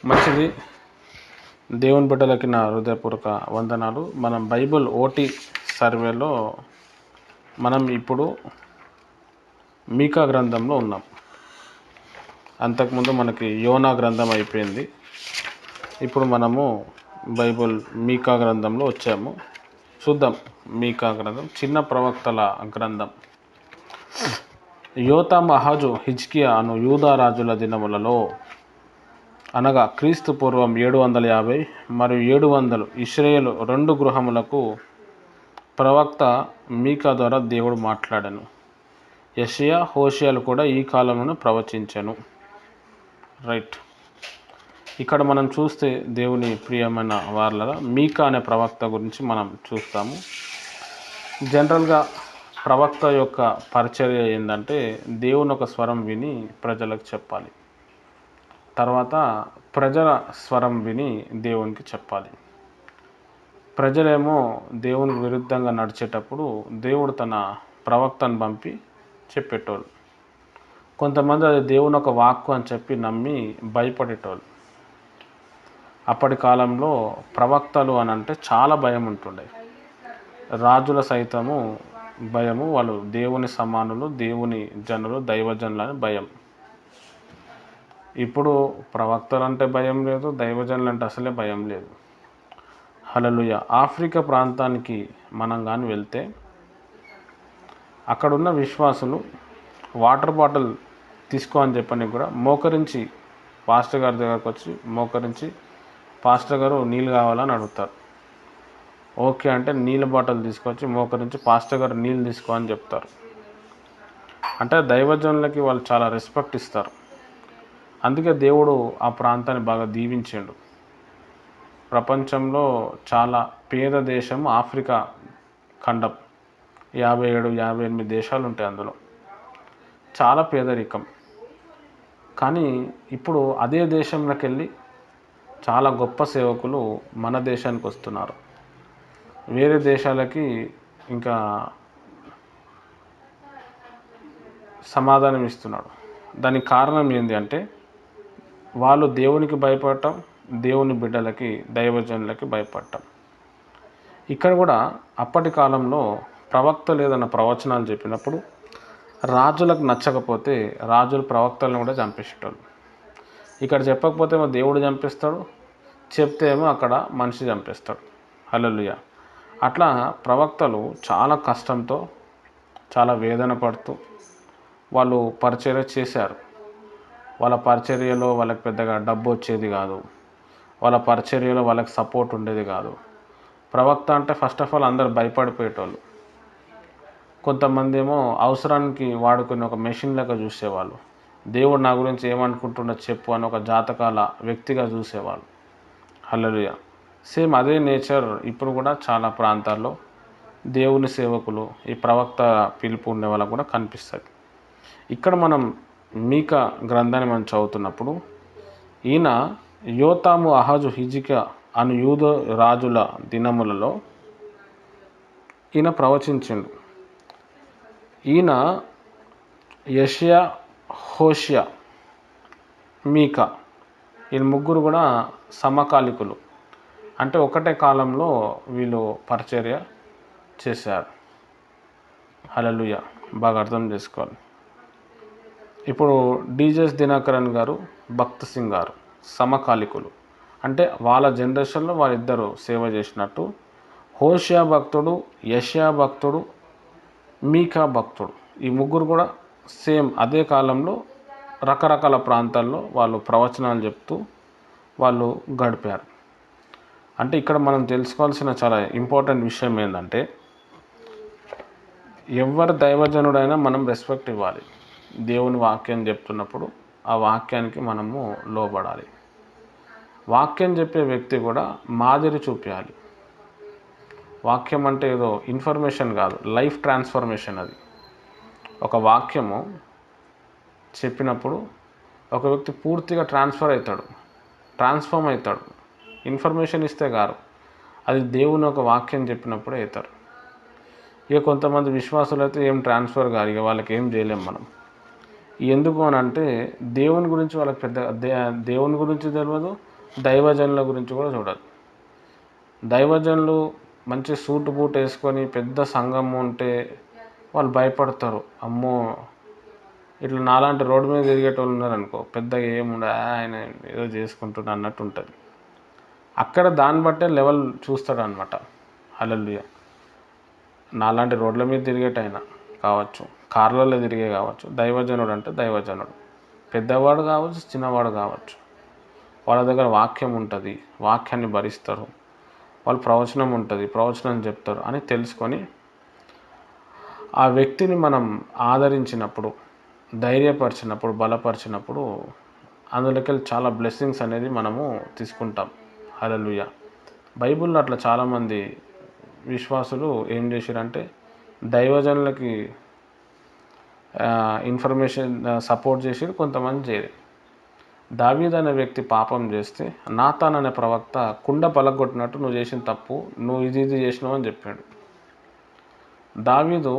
మంచిది. దేవుని బిడ్డలకి నా హృదయపూర్వక వందనాలు. మనం బైబిల్ ఓటీ సర్వేలో మనం ఇప్పుడు మీకా గ్రంథంలో ఉన్నాం. అంతకుముందు మనకి యోనా గ్రంథం అయిపోయింది. ఇప్పుడు మనము బైబిల్ మీకా గ్రంథంలో వచ్చాము. చూద్దాం. మీకా గ్రంథం చిన్న ప్రవక్తల గ్రంథం. యోతాము అహాజు హిజ్కియా అను యూదా రాజుల దినములలో అనగా క్రీస్తు పూర్వం 750 మరియు 700 ఇశ్రాయేలు 2 గృహములకు ప్రవక్త మీకా ద్వారా దేవుడు మాట్లాడాను. యెషయా, హోషేయలు కూడా ఈ కాలంలోనే ప్రవచించాను. రైట్. ఇక్కడ మనం చూస్తే దేవుని ప్రియమైన వార్లరా మీకా అనే ప్రవక్త గురించి మనం చూస్తాము. జనరల్గా ప్రవక్త యొక్క పరిచర్య ఏంటంటే దేవుని ఒక స్వరం విని ప్రజలకు చెప్పాలి. తర్వాత ప్రజల స్వరం విని దేవునికి చెప్పాలి. ప్రజలేమో దేవునికి విరుద్ధంగా నడిచేటప్పుడు దేవుడు తన ప్రవక్తను పంపి చెప్పేటోళ్ళు. కొంతమంది అది దేవుని ఒక వాక్కు అని చెప్పి నమ్మి భయపడేటోళ్ళు. అప్పటి కాలంలో ప్రవక్తలు అని అంటే చాలా భయం ఉంటుండే. రాజుల సైతము భయము. వాళ్ళు దేవుని సమానులు, దేవుని జనులు, దైవజనులని భయం. ఇప్పుడు ప్రవక్తలు అంటే భయం లేదు, దైవజనులు అంటే అసలే భయం లేదు. హల్లెలూయా. ఆఫ్రికా ప్రాంతానికి మనం కానీ వెళ్తే అక్కడున్న విశ్వాసులు వాటర్ బాటిల్ తీసుకో అని చెప్పని కూడా మోకరించి పాస్టర్ గారి దగ్గరకు వచ్చి మోకరించి పాస్టర్ గారు నీళ్ళు కావాలని అడుగుతారు. ఓకే అంటే నీళ్ళ బాటిల్ తీసుకొచ్చి మోకరించి పాస్టర్ గారు నీళ్ళు తీసుకో అని చెప్తారు. అంటే దైవజనులకి వాళ్ళు చాలా రెస్పెక్ట్ ఇస్తారు. అందుకే దేవుడు ఆ ప్రాంతాన్ని బాగా దీవించాడు. ప్రపంచంలో చాలా పేద దేశం ఆఫ్రికా ఖండం. 57-58 దేశాలు ఉంటాయి అందులో. చాలా పేదరికం. కానీ ఇప్పుడు అదే దేశంలోకి వెళ్ళి చాలా గొప్ప సేవకులు మన దేశానికి వస్తున్నారు. వేరే దేశాలకి ఇంకా సమాధానం ఇస్తున్నాడు. దానికి కారణం ఏంటి అంటే వాళ్ళు దేవునికి భయపడటం, దేవుని బిడ్డలకి దైవజనులకి భయపడటం. ఇక్కడ కూడా అప్పటి కాలంలో ప్రవక్తలు ఏదైనా ప్రవచనాలు చెప్పినప్పుడు రాజులకు నచ్చకపోతే రాజులు ప్రవక్తలను కూడా చంపేసేటోళ్ళు. ఇక్కడ చెప్పకపోతే ఏమో దేవుడు చంపేస్తాడు, చెప్తే ఏమో అక్కడ మనిషి చంపేస్తాడు. హల్లెలూయా. అట్లా ప్రవక్తలు చాలా కష్టంతో చాలా వేదన పడుతూ వాళ్ళు పరిచర్య చేశారు. వాళ్ళ పరిచర్యలో వాళ్ళకి పెద్దగా డబ్బు వచ్చేది కాదు. వాళ్ళ పరిచర్యలో వాళ్ళకి సపోర్ట్ ఉండేది కాదు. ప్రవక్త అంటే ఫస్ట్ ఆఫ్ ఆల్ అందరు భయపడిపోయేటోళ్ళు. కొంతమంది ఏమో అవసరానికి వాడుకుని ఒక మెషిన్ లెక్క చూసేవాళ్ళు. దేవుడు నా గురించి ఏమనుకుంటున్నా చెప్పు అని ఒక జాతకాల వ్యక్తిగా చూసేవాళ్ళు. హల్లెలూయా. సేమ్ అదే నేచర్ ఇప్పుడు కూడా చాలా ప్రాంతాల్లో దేవుని సేవకులు ఈ ప్రవక్త పిలుపు ఉండే వాళ్ళకు కూడా కనిపిస్తుంది. ఇక్కడ మనం మీకా గ్రంథాన్ని మనం చదువుతున్నప్పుడు ఈయన యోతాము అహాజు హిజ్కియా అను యూద రాజుల దినములలో ఈయన ప్రవచించిండు. ఈయన యెషయా, హోషేయ, మీకా ఈ ముగ్గురు కూడా సమకాలికులు. అంటే ఒకటే కాలంలో వీళ్ళు పరిచర్య చేశారు. హల్లెలూయా. బాగా అర్థం చేసుకోవాలి. ఇప్పుడు డీజెస్ దినకరన్ గారు, భక్త్ సింగ్ గారు సమకాలికులు. అంటే వాళ్ళ జనరేషన్లో వాళ్ళిద్దరు సేవ చేసినట్టు హోషేయ భక్తుడు, యెషయా భక్తుడు, మీకా భక్తుడు ఈ ముగ్గురు కూడా సేమ్ అదే కాలంలో రకరకాల ప్రాంతాల్లో వాళ్ళు ప్రవచనాలు చెప్తూ వాళ్ళు గడిపారు. అంటే ఇక్కడ మనం తెలుసుకోవాల్సిన చాలా ఇంపార్టెంట్ విషయం ఏంటంటే ఎవరు దైవజనుడైనా మనం రెస్పెక్ట్ ఇవ్వాలి. దేవుని వాక్యం చెప్తున్నప్పుడు ఆ వాక్యానికి మనము లోబడాలి. వాక్యం చెప్పే వ్యక్తి కూడా మాదిరి చూపించాలి. వాక్యం అంటే ఏదో ఇన్ఫర్మేషన్ కాదు, లైఫ్ ట్రాన్స్ఫర్మేషన్. అది ఒక వాక్యము చెప్పినప్పుడు ఒక వ్యక్తి పూర్తిగా ట్రాన్స్ఫార్మ్ అవుతాడు. ఇన్ఫర్మేషన్ ఇస్తే కాదు, అది దేవుని ఒక వాక్యం చెప్పినప్పుడే అవుతారు. ఇక కొంతమంది విశ్వాసులు అయితే ఏం ట్రాన్స్ఫర్ కాదు, ఇక వాళ్ళకి ఏం చేయలేం మనం. ఎందుకు అని అంటే దేవుని గురించి వాళ్ళకి పెద్ద దేవుని గురించి తెలియదు, దైవజనుల గురించి కూడా చూడాలి. దైవజనులు మంచి సూటు బూట్ వేసుకొని పెద్ద సంఘం ఉంటే వాళ్ళు భయపడతారు. అమ్మో, ఇట్లా నాలాంటి రోడ్డు మీద తిరిగేటోళ్ళు ఉన్నారనుకో, పెద్దగా ఏముండదు, ఆయన ఏదో చేసుకుంటున్నా అన్నట్టు ఉంటుంది. అక్కడ దాన్ని బట్టే లెవెల్ చూస్తాడు అనమాట. హల్లెలూయా. నాలాంటి రోడ్ల మీద తిరిగేటైనా కావచ్చు, కార్లలో తిరిగే కావచ్చు, దైవజనుడు అంటే దైవజనుడు, పెద్దవాడు కావచ్చు, చిన్నవాడు కావచ్చు. వాళ్ళ దగ్గర వాక్యం ఉంటుంది, వాక్యాన్ని భరిస్తారు. వాళ్ళు ప్రవచనం ఉంటుంది, ప్రవచనం చెప్తారు అని తెలుసుకొని ఆ వ్యక్తిని మనం ఆదరించినప్పుడు, ధైర్యపరిచినప్పుడు, బలపరిచినప్పుడు అందులోకి చాలా బ్లెస్సింగ్స్ అనేది మనము తీసుకుంటాం. హల్లెలూయా. బైబిల్లో అట్లా చాలామంది విశ్వాసులు ఏం చేశారంటే దైవజనులకి ఇన్ఫర్మేషన్ సపోర్ట్ చేసి కొంతమంది చేయరు. దావీదు అనే వ్యక్తి పాపం చేస్తే నాతాన్ అనే ప్రవక్త కుండ పలగొట్టినట్టు నువ్వు చేసిన తప్పు, నువ్వు ఇది చేసినావు అని చెప్పాడు. దావీదు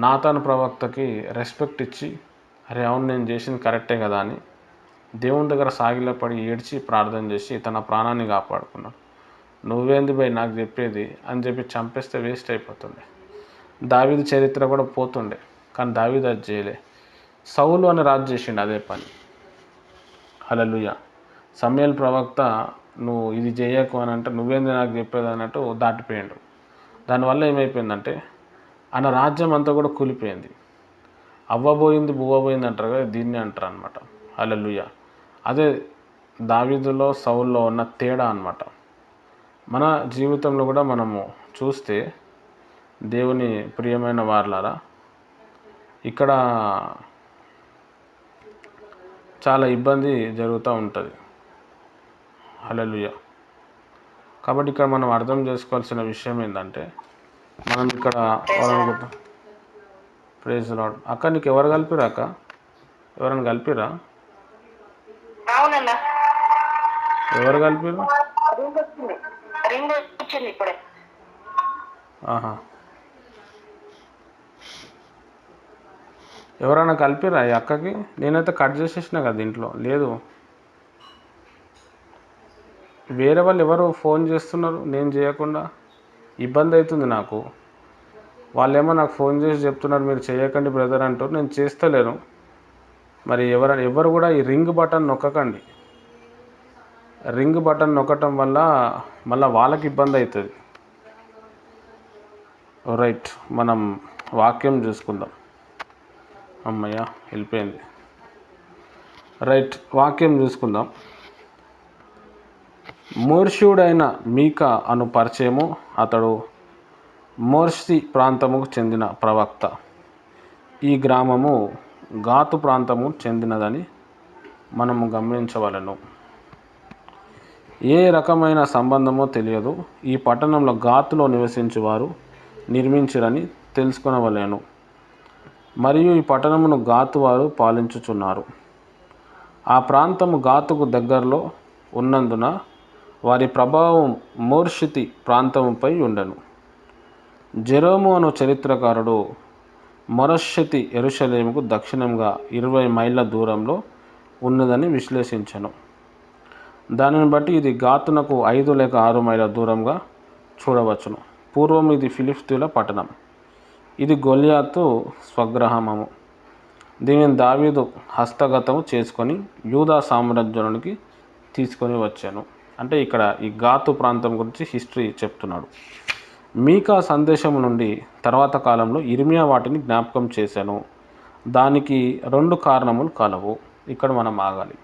నాతాన్ ప్రవక్తకి రెస్పెక్ట్ ఇచ్చి, అరే అవును నేను చేసింది కరెక్టే కదా అని దేవుని దగ్గర సాగిలపడి ఏడ్చి ప్రార్థన చేసి తన ప్రాణాన్ని కాపాడుకున్నాడు. నువ్వేంది భయ్ నాకు చెప్పేది అని చెప్పి చంపేస్తే వేస్ట్ అయిపోతుండే, దావీదు చరిత్ర కూడా పోతుండే. కానీ దావీదు అది చేయలే. సౌలు అని రాజు చేసిండు అదే పని. హల్లెలూయా. సమూయేలు ప్రవక్త నువ్వు ఇది చేయకు అని అంటే నువ్వేంది నాకు చెప్పేది అన్నట్టు దాటిపోయాడు. దానివల్ల ఏమైపోయిందంటే ఆయన రాజ్యం అంతా కూడా కూలిపోయింది. అవ్వబోయింది బువ్వబోయింది అంటారు కదా, దీన్నే అంటారు అనమాట. హల్లెలూయా. అదే దావీదులో సౌల్లో ఉన్న తేడా అనమాట. మన జీవితంలో కూడా మనము చూస్తే దేవుని ప్రియమైన వారలారా, ఇక్కడ చాలా ఇబ్బంది జరుగుతూ ఉంటుంది. హల్లెలూయా. కాబట్టి ఇక్కడ మనం అర్థం చేసుకోవాల్సిన విషయం ఏంటంటే మనం ఇక్కడ వాళ్ళనుకుంటాం. Praise lord. అక్క నీకు ఎవరు కలిపిరా? అక్క ఎవరైనా కలిపిరా? ఎవరు కలిపిరు? ఆహా, ఎవరైనా కలిపిరా ఈ అక్కకి? నేనైతే కట్ చేసేసిన కదా, ఇంట్లో లేదు. వేరే వాళ్ళు ఎవరు ఫోన్ చేస్తున్నారు నేను చేయకుండా? ఇబ్బంది అవుతుంది నాకు. వాళ్ళేమో నాకు ఫోన్ చేసి చెప్తున్నారు మీరు చేయకండి బ్రదర్ అంటారు, నేను చేస్తలేను. మరి ఎవరు కూడా ఈ రింగ్ బటన్ నొక్కకండి. రింగ్ బటన్ నొక్కటం వల్ల మళ్ళీ వాళ్ళకి ఇబ్బంది అవుతుంది. రైట్, మనం వాక్యం చూసుకుందాం. అమ్మయ్య వెళ్ళిపోయింది. రైట్, వాక్యం చూసుకుందాం. మోర్షుడైన మీకా అను పరిచయము, అతడు మోర్షి ప్రాంతముకు చెందిన ప్రవక్త. ఈ గ్రామము గాతు ప్రాంతము చెందినదని మనము గమనించవలెను. ఏ రకమైన సంబంధమో తెలియదు. ఈ పట్టణంలో గాతులో నివసించువారు నిర్మించిరని తెలుసుకొనవలెను. మరియు ఈ పట్టణమును గాతు వారు పాలించుచున్నారు. ఆ ప్రాంతము గాతుకు దగ్గరలో ఉన్నందున వారి ప్రభావం మోర్షితి ప్రాంతముపై ఉండెను. జెరోము అను చరిత్రకారుడు మొరషతి యెరూషలేముకు దక్షిణంగా 20 మైళ్ళ దూరంలో ఉన్నదని విశ్లేషించెను. దానిని బట్టి ఇది గాతునకు 5 లేక 6 మైళ్ళ దూరంగా చూడవచ్చును. పూర్వం ఇది ఫిలిష్తీయుల పట్టణం. ఇది గొల్యాతు స్వగ్రామము. దీనిని దావీదు హస్తగతము చేసుకొని యూదా సామ్రాజ్యానికి తీసుకొని వచ్చాను. అంటే ఇక్కడ ఈ గాతు ప్రాంతం గురించి హిస్టరీ చెప్తున్నాడు. మీకా సందేశం నుండి తర్వాత కాలంలో ఇర్మియా వాటిని జ్ఞాపకం చేశాను. దానికి 2 కారణములు కలవు. ఇక్కడ మనం ఆగాలి.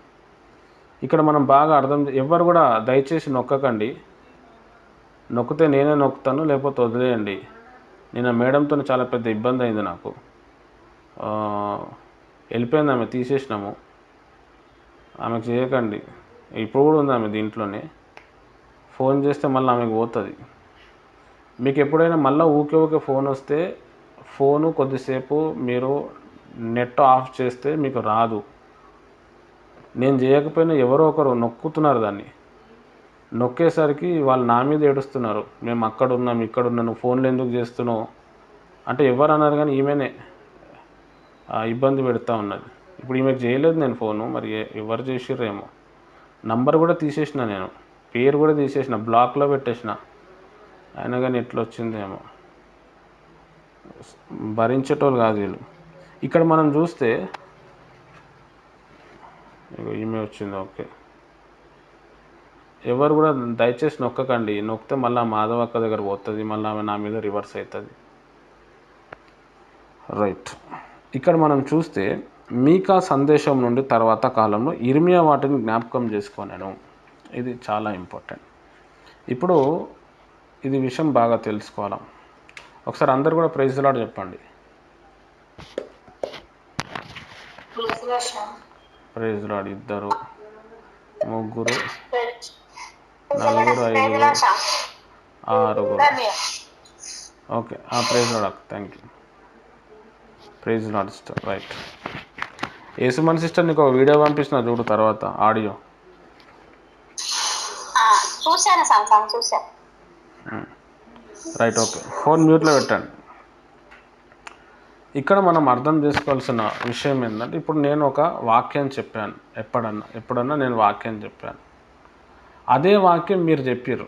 ఇక్కడ మనం బాగా ఎవరు కూడా దయచేసి నొక్కకండి. నొక్కితే నేనే నొక్కుతాను, లేకపోతే వదిలేయండి. నేను మేడంతో చాలా పెద్ద ఇబ్బంది అయింది నాకు. వెళ్ళిపోయింది ఆమె, తీసేసినాము. ఆమెకు చేయకండి. ఇప్పుడు కూడా ఉంది ఆమె దీంట్లోనే. ఫోన్ చేస్తే మళ్ళీ ఆమెకు పోతుంది. మీకు ఎప్పుడైనా మళ్ళీ ఊకే ఫోన్ వస్తే ఫోను కొద్దిసేపు మీరు నెట్ ఆఫ్ చేస్తే మీకు రాదు. నేను చేయకపోయినా ఎవరో ఒకరు నొక్కుతున్నారు దాన్ని. నొక్కేసరికి వాళ్ళు నా మీద ఏడుస్తున్నారు, మేము అక్కడ ఉన్నాం ఇక్కడ ఉన్నాం, నువ్వు ఫోన్లు ఎందుకు చేస్తున్నావు అంటే ఎవరు అన్నారు, కానీ ఈమెనే ఇబ్బంది పెడతా ఉన్నది. ఇప్పుడు ఈమెకు చేయలేదు నేను ఫోను, మరి ఎవరు చేసిర్రేమో. నంబర్ కూడా తీసేసిన, నేను పేరు కూడా తీసేసిన, బ్లాక్లో పెట్టేసిన. అయినా కానీ ఎట్లా వచ్చిందేమో, భరించేటోళ్ళు కాదు వీళ్ళు. ఇక్కడ మనం చూస్తే ఈమె వచ్చింది. ఓకే, ఎవరు కూడా దయచేసి నొక్కకండి. నొక్కితే మళ్ళీ మాధవ అక్క దగ్గర పోతుంది, మళ్ళీ ఆమె నా మీద రివర్స్ అవుతుంది. రైట్. ఇక్కడ మనం చూస్తే మీకా సందేశం నుండి తర్వాత కాలంలో ఇర్మియా వాటిని జ్ఞాపకం చేసుకొనెను. ఇది చాలా ఇంపార్టెంట్. ఇప్పుడు ఇది విషయం బాగా తెలుసుకోవాలి. ఒకసారి అందరు కూడా ప్రైజ్ ది లార్డ్ చెప్పండి. Praise the lord. ఇద్దరు, ముగ్గురు, నలుగురు, ఐదుగురు, ఆరుగురు. Okay, praise the lord. Thank you. Praise the lord sister. Right. Yesuman sister నీకు ఒక వీడియో పంపిస్తున్నా చూడు, తర్వాత ఆడియో. Right, okay. ఫోన్ మ్యూట్లో పెట్టండి. ఇక్కడ మనం అర్థం చేసుకోవాల్సిన విషయం ఏంటంటే, ఇప్పుడు నేను ఒక వాక్యం చెప్పాను, ఎప్పుడన్నా నేను వాక్యం చెప్పాను, అదే వాక్యం మీరు చెప్పారు.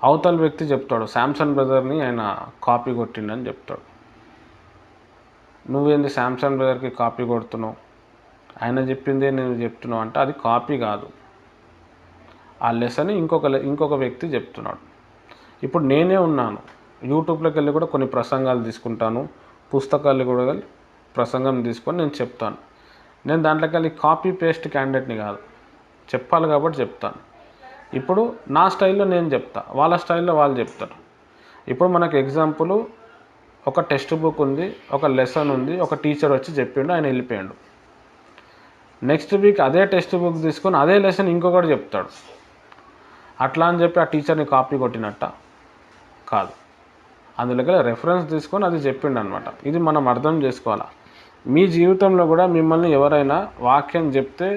అవతల వ్యక్తి చెప్తాడు, శాంసన్ బ్రదర్ని ఆయన కాపీ కొట్టిండని చెప్తాడు. నువ్వేంది శాంసన్ బ్రదర్కి కాపీ కొడుతున్నావు, ఆయన చెప్పిందే నేను చెప్తున్నావు అంటే అది కాపీ కాదు. ఆ లెసన్ ఇంకొక వ్యక్తి చెప్తున్నాడు. ఇప్పుడు నేనే ఉన్నాను, యూట్యూబ్లోకి వెళ్ళి కూడా కొన్ని ప్రసంగాలు తీసుకుంటాను, పుస్తకాలు కూడా ప్రసంగం తీసుకొని నేను చెప్తాను. నేను దాంట్లోకి వెళ్ళి కాపీ పేస్ట్ క్యాండిడేట్ని కాదు, చెప్పాలి కాబట్టి చెప్తాను. ఇప్పుడు నా స్టైల్లో నేను చెప్తా, వాళ్ళ స్టైల్లో వాళ్ళు చెప్తారు. ఇప్పుడు మనకు ఎగ్జాంపుల్, ఒక టెక్స్ట్ బుక్ ఉంది, ఒక లెసన్ ఉంది, ఒక టీచర్ వచ్చి చెప్పిండు, ఆయన వెళ్ళిపోయాడు. నెక్స్ట్ వీక్ అదే టెక్స్ట్ బుక్ తీసుకొని అదే లెసన్ ఇంకొకటి చెప్తాడు. అట్లా అని చెప్పి ఆ టీచర్ని కాపీ కొట్టినట్ట కాదు, అందులోకి రెఫరెన్స్ తీసుకొని అది చెప్పిండు అనమాట. ఇది మనం అర్థం చేసుకోవాలి. మీ జీవితంలో కూడా మిమ్మల్ని ఎవరైనా వాక్యం చెప్తే,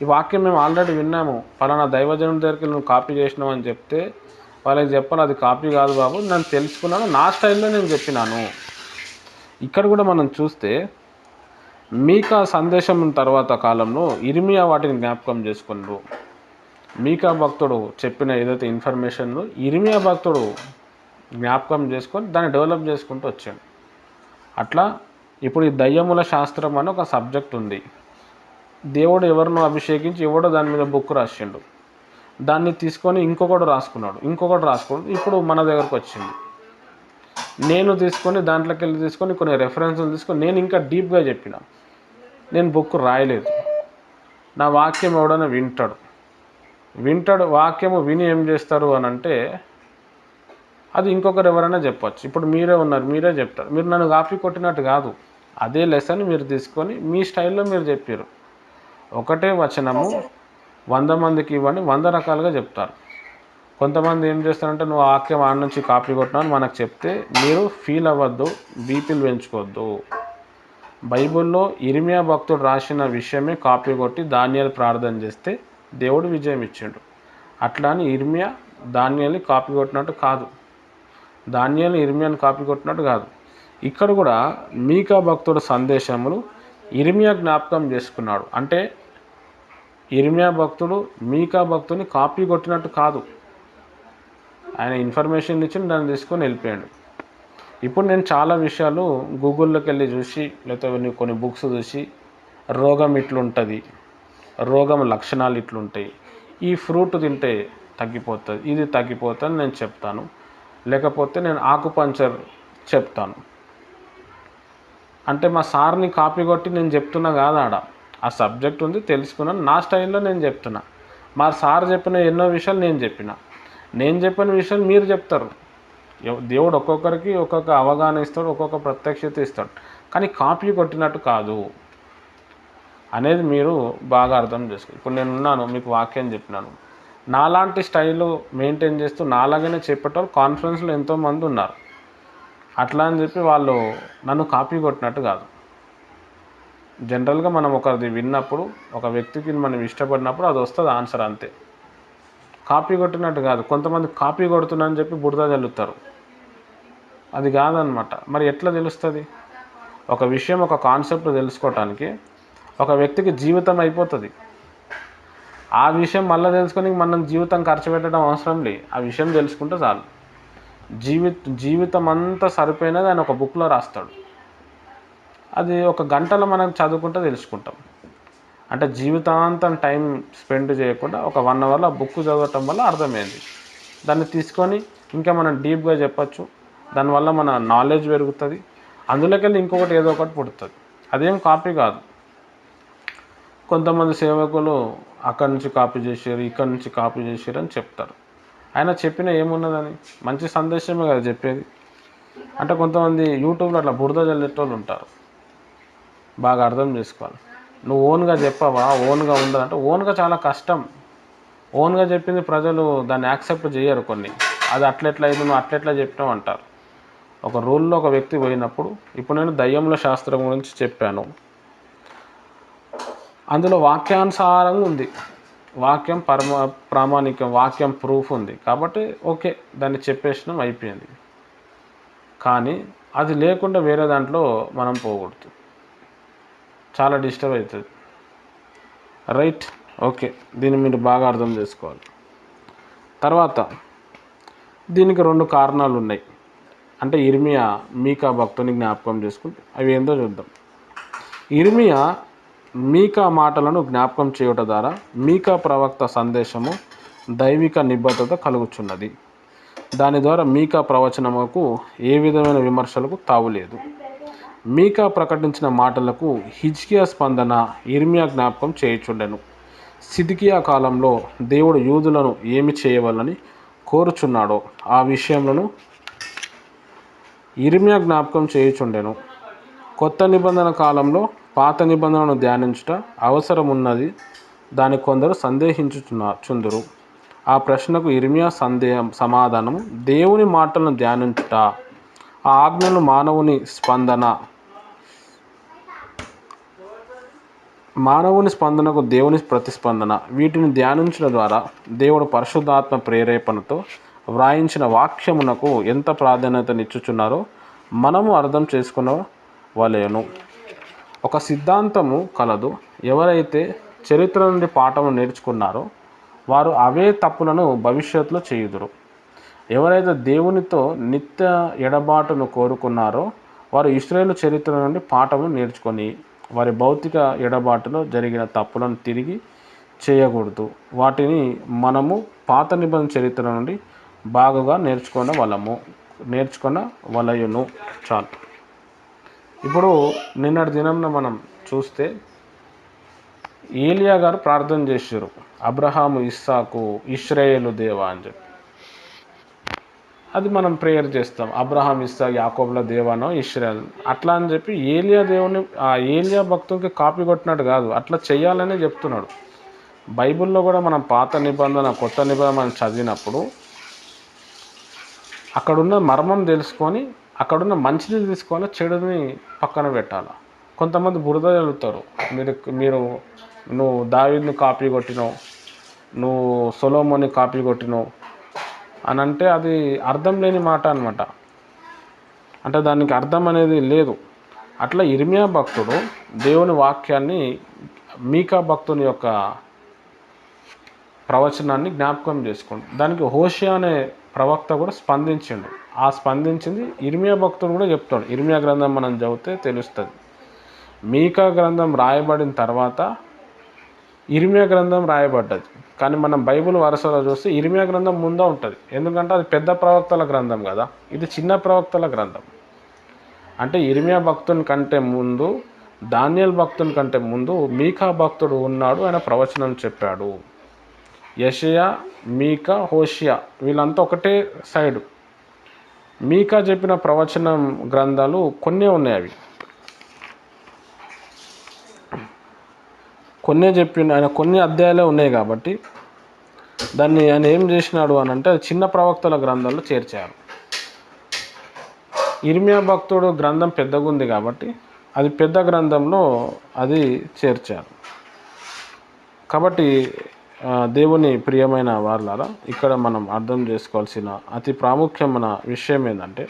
ఈ వాక్యం మేము ఆల్రెడీ విన్నాము, పలానా దైవజనుడి దగ్గరికి నువ్వు కాపీ చేసినావు అని చెప్తే వాళ్ళకి చెప్పాలి, అది కాపీ కాదు బాబు, నేను తెలుసుకున్నాను, నా స్టైల్లో నేను చెప్పినాను. ఇక్కడ కూడా మనం చూస్తే మీకా సందేశం తర్వాత కాలంలో ఇర్మియా వాటిని జ్ఞాపకం చేసుకున్నారు. మీకా భక్తుడు చెప్పిన ఏదైతే ఇన్ఫర్మేషన్లో ఇర్మియా భక్తుడు జ్ఞాపకం చేసుకొని దాన్ని డెవలప్ చేసుకుంటూ వచ్చాడు. అట్లా ఇప్పుడు ఈ దయ్యముల శాస్త్రం అని ఒక సబ్జెక్ట్ ఉంది. దేవుడు ఎవరినో అభిషేకించి ఎవడో దాని మీద బుక్ రాసిండు, దాన్ని తీసుకొని ఇంకొకటి రాసుకున్నాడు, ఇప్పుడు మన దగ్గరకు వచ్చింది. నేను తీసుకొని దాంట్లోకి వెళ్ళి తీసుకొని కొన్ని రెఫరెన్స్లు తీసుకొని నేను ఇంకా డీప్గా చెప్పిన. నేను బుక్ రాయలేదు, నా వాక్యం ఎవడైనా వింటాడు. వాక్యము విని ఏం చేస్తారు అని అంటే అది ఇంకొకరు ఎవరైనా చెప్పచ్చు. ఇప్పుడు మీరే ఉన్నారు, మీరే చెప్తారు, మీరు నన్ను కాపీ కొట్టినట్టు కాదు, అదే లెసన్ మీరు తీసుకొని మీ స్టైల్లో మీరు చెప్పారు. ఒకటే వచనము 100 మందికి ఇవ్వండి, 100 రకాలుగా చెప్తారు. కొంతమంది ఏం చేస్తారంటే నువ్వు వాక్యం ఆడ నుంచి కాపీ కొట్టినావు మనకు చెప్తే మీరు ఫీల్ అవ్వద్దు, బీపీలు పెంచుకోవద్దు. బైబిల్లో ఇర్మియా భక్తుడు రాసిన విషయమే కాపీ కొట్టి దానియేలు ప్రార్థన చేస్తే దేవుడు విజయం ఇచ్చిండు. అట్లా అని ఇర్మియా దానియేలుని కాపీ కొట్టినట్టు కాదు, దానియేలు ఇర్మియాని కాపీ కొట్టినట్టు కాదు. ఇక్కడ కూడా మీకా భక్తుడు సందేశములు ఇర్మియా జ్ఞాపకం చేసుకున్నాడు. అంటే ఇర్మియా భక్తుడు మీకా భక్తుని కాపీ కొట్టినట్టు కాదు, ఆయన ఇన్ఫర్మేషన్ ఇచ్చి దాన్ని తీసుకొని వెళ్ళిపోయాడు. ఇప్పుడు నేను చాలా విషయాలు గూగుల్లోకి వెళ్ళి చూసి, లేకపోతే కొన్ని బుక్స్ చూసి, రోగం ఇట్లుంటుంది, రోగం లక్షణాలు ఇట్లుంటాయి, ఈ ఫ్రూట్ తింటే తగ్గిపోతుంది, ఇది తగ్గిపోతుంది నేను చెప్తాను, లేకపోతే నేను ఆకుపంచర్ చెప్తాను. అంటే మా సార్ని కాపీ కొట్టి నేను చెప్తున్నా కాదు, ఆడ ఆ సబ్జెక్ట్ ఉంది, తెలుసుకున్నాను, నా స్టైల్లో నేను చెప్తున్నా. మా సార్ చెప్పిన ఎన్నో విషయాలు నేను చెప్పిన విషయాలు మీరు చెప్తారు. దేవుడు ఒక్కొక్కరికి ఒక్కొక్క అవగాహన ఇస్తాడు, ఒక్కొక్క ప్రత్యక్షత ఇస్తాడు, కానీ కాపీ కొట్టినట్టు కాదు అనేది మీరు బాగా అర్థం చేసుకో. ఇప్పుడు నేను ఉన్నాను, మీకు వాక్యం చెప్పినాను, నాలాంటి స్టైలు మెయింటైన్ చేస్తూ నాలాగానే చెప్పేటోళ్ళు కాన్ఫరెన్స్లో ఎంతోమంది ఉన్నారు. అట్లా అని చెప్పి వాళ్ళు నన్ను కాపీ కొట్టినట్టు కాదు. జనరల్గా మనం ఒకరిది విన్నప్పుడు, ఒక వ్యక్తికి మనం ఇష్టపడినప్పుడు అది వస్తుంది ఆన్సర్, అంతే. కాపీ కొట్టినట్టు కాదు. కొంతమంది కాపీ కొడుతున్నారని చెప్పి బురద చల్లుతారు, అది కాదనమాట. మరి ఎట్లా తెలుస్తుంది? ఒక విషయం, ఒక కాన్సెప్ట్ తెలుసుకోవటానికి ఒక వ్యక్తికి జీవితం అయిపోతుంది. ఆ విషయం మళ్ళీ తెలుసుకొని మనం జీవితం ఖర్చు పెట్టడం అవసరం లే. ఆ విషయం తెలుసుకుంటే చాలు. జీవితం అంతా సరిపోయినది ఆయన ఒక బుక్లో రాస్తాడు. అది ఒక గంటలో మనం చదువుకుంటే తెలుసుకుంటాం. అంటే జీవితాంతం టైం స్పెండ్ చేయకుండా ఒక 1 అవర్లో బుక్ చదవటం వల్ల అర్థమైంది. దాన్ని తీసుకొని ఇంకా మనం డీప్గా చెప్పచ్చు. దానివల్ల మన నాలెడ్జ్ పెరుగుతుంది. అందులోకెళ్ళి ఇంకొకటి ఏదో ఒకటి పుడుతుంది. అదేం కాపీ కాదు. కొంతమంది సేవకులు అక్కడి నుంచి కాపీ చేశారు, ఇక్కడి నుంచి కాపీ చేశారు అని చెప్తారు. ఆయన చెప్పిన ఏమున్నదని? మంచి సందేశమే కదా చెప్పేది. అంటే కొంతమంది యూట్యూబ్లో అట్లా బురద చల్లేటోళ్ళు ఉంటారు. బాగా అర్థం చేసుకోవాలి. నువ్వు ఓన్గా చెప్పవా, ఓన్గా ఉండదంటే ఓన్గా చాలా కష్టం. ఓన్గా చెప్పింది ప్రజలు దాన్ని యాక్సెప్ట్ చేయరు. కొన్ని అది అట్లెట్లా ఇది నువ్వు అట్లెట్లా చెప్పినావు అంటారు. ఒక రూల్లో ఒక వ్యక్తి పోయినప్పుడు, ఇప్పుడు నేను దయ్యంల శాస్త్రం గురించి చెప్పాను. అందులో వాక్యానుసారంగా ఉంది. వాక్యం ప్రామాణికం, వాక్యం ప్రూఫ్ ఉంది కాబట్టి ఓకే, దాన్ని చెప్పేసినాం, అయిపోయింది. కానీ అది లేకుండా వేరే దాంట్లో మనం పోకూడదు, చాలా డిస్టర్బ్ అవుతుంది. రైట్, ఓకే, దీన్ని మీరు బాగా అర్థం చేసుకోవాలి. తర్వాత దీనికి 2 కారణాలు ఉన్నాయి. అంటే ఇర్మియా మీకా భక్తుని జ్ఞాపకం చేసుకుంటే అవి ఏందో చూద్దాం. ఇర్మియా మీకా మాటలను జ్ఞాపకం చేయటం ద్వారా మీకా ప్రవక్త సందేశము దైవిక నిబద్ధత కలుగుచున్నది. దాని ద్వారా మీకా ప్రవచనముకు ఏ విధమైన విమర్శలకు తావులేదు. మీకా ప్రకటించిన మాటలకు హిజ్కియా స్పందన ఇర్మియా జ్ఞాపకం చేయుచుండెను. సిద్కియా కాలంలో దేవుడు యూదులను ఏమి చేయవాలని కోరుచున్నాడో ఆ విషయంలో ఇర్మియా జ్ఞాపకం చేయుచుండెను. కొత్త నిబంధన కాలంలో పాత నిబంధనను ధ్యానించుట అవసరం ఉన్నది దాని కొందరు సందేహించుచుందురు. ఆ ప్రశ్నకు ఇర్మియా సమాధానము దేవుని మాటలను ధ్యానించుట, ఆ ఆజ్ఞలు మానవుని స్పందనకు దేవుని ప్రతిస్పందన. వీటిని ధ్యానించడం ద్వారా దేవుడు పరిశుద్ధాత్మ ప్రేరేపణతో వ్రాయించిన వాక్యమునకు ఎంత ప్రాధాన్యతనిచ్చుచున్నారో మనము అర్థం చేసుకునవలెను. ఒక సిద్ధాంతము కలదు. ఎవరైతే చరిత్ర నుండి పాఠము నేర్చుకున్నారో వారు అవే తప్పులను భవిష్యత్తులో చేయుదురు. ఎవరైతే దేవునితో నిత్య ఎడబాటును కోరుకున్నారో వారు ఇశ్రాయేలు చరిత్ర నుండి పాఠమును నేర్చుకొని వారి భౌతిక ఎడబాటులో జరిగిన తప్పులను తిరిగి చేయకూడదు. వాటిని మనము పాత నిబంధన చరిత్ర నుండి బాగుగా నేర్చుకొనవలయును. చాలు. ఇప్పుడు నిన్నటి దినంన మనం చూస్తే ఏలియా గారు ప్రార్థన చేశారు, అబ్రహాము, ఇస్సాకు, ఇశ్రాయేలు దేవా అని చెప్పి. అది మనం ప్రేయర్ చేస్తాం, అబ్రహాం, ఇస్సాకు, యాకోబుల దేవానో ఇశ్రాయేల్ అట్లా అని చెప్పి. ఏలియా భక్తునికి కాపీ కొట్టినట్టు కాదు, అట్లా చెయ్యాలనే చెప్తున్నాడు. బైబిల్లో కూడా మనం పాత నిబంధన కొత్త నిబంధన మనం చదివినప్పుడు అక్కడున్న మర్మం తెలుసుకొని అక్కడున్న మంచిని తీసుకొని చెడుని పక్కన పెట్టాలి. కొంతమంది బురద చల్లుతారు. నువ్వు దావీదుని కాపీ కొట్టినావు, నువ్వు సొలొమోన్ని కాపీ కొట్టినావు అని అంటే అది అర్థం లేని మాట అనమాట. అంటే దానికి అర్థం అనేది లేదు. అట్లా ఇర్మియా భక్తుడు దేవుని వాక్యాన్ని మీకా భక్తుని యొక్క ప్రవచనాన్ని జ్ఞాపకం చేసుకోండి. దానికి హోషియా అనే ప్రవక్త కూడా స్పందించిండు. ఆ స్పందించింది ఇర్మియా భక్తుడు కూడా చెప్తాడు. ఇర్మియా గ్రంథం మనం చదివితే తెలుస్తుంది. మీకా గ్రంథం రాయబడిన తర్వాత ఇర్మియా గ్రంథం రాయబడ్డది. కానీ మనం బైబిల్ వరుసలో చూస్తే ఇర్మియా గ్రంథం ముందే ఉంటుంది. ఎందుకంటే అది పెద్ద ప్రవక్తల గ్రంథం కదా, ఇది చిన్న ప్రవక్తల గ్రంథం. అంటే ఇర్మియా భక్తుని కంటే ముందు, దానియేలు భక్తుని కంటే ముందు మీకా భక్తుడు ఉన్నాడు, ఆయన ప్రవచనం చెప్పాడు. యెషయా, మీకా, హోషియా వీళ్ళంతా ఒకటే సైడు. మీకా చెప్పిన ప్రవచనం గ్రంథాలు కొన్నే ఉన్నాయి. అవి కొన్నే చెప్పిన ఆయన కొన్ని అధ్యాయాలే ఉన్నాయి కాబట్టి దాన్ని ఆయన ఏం చేసినాడు అని అంటే చిన్న ప్రవక్తల గ్రంథాల్లో చేర్చారు. ఇర్మియా భక్తుడు గ్రంథం పెద్దగా ఉంది కాబట్టి అది పెద్ద గ్రంథంలో అది చేర్చారు. కాబట్టి దేవుని ప్రియమైన వారలారా, ఇక్కడ మనం అర్థం చేసుకోవాల్సిన అతి ప్రాముఖ్యమైన విషయం ఏంటంటే,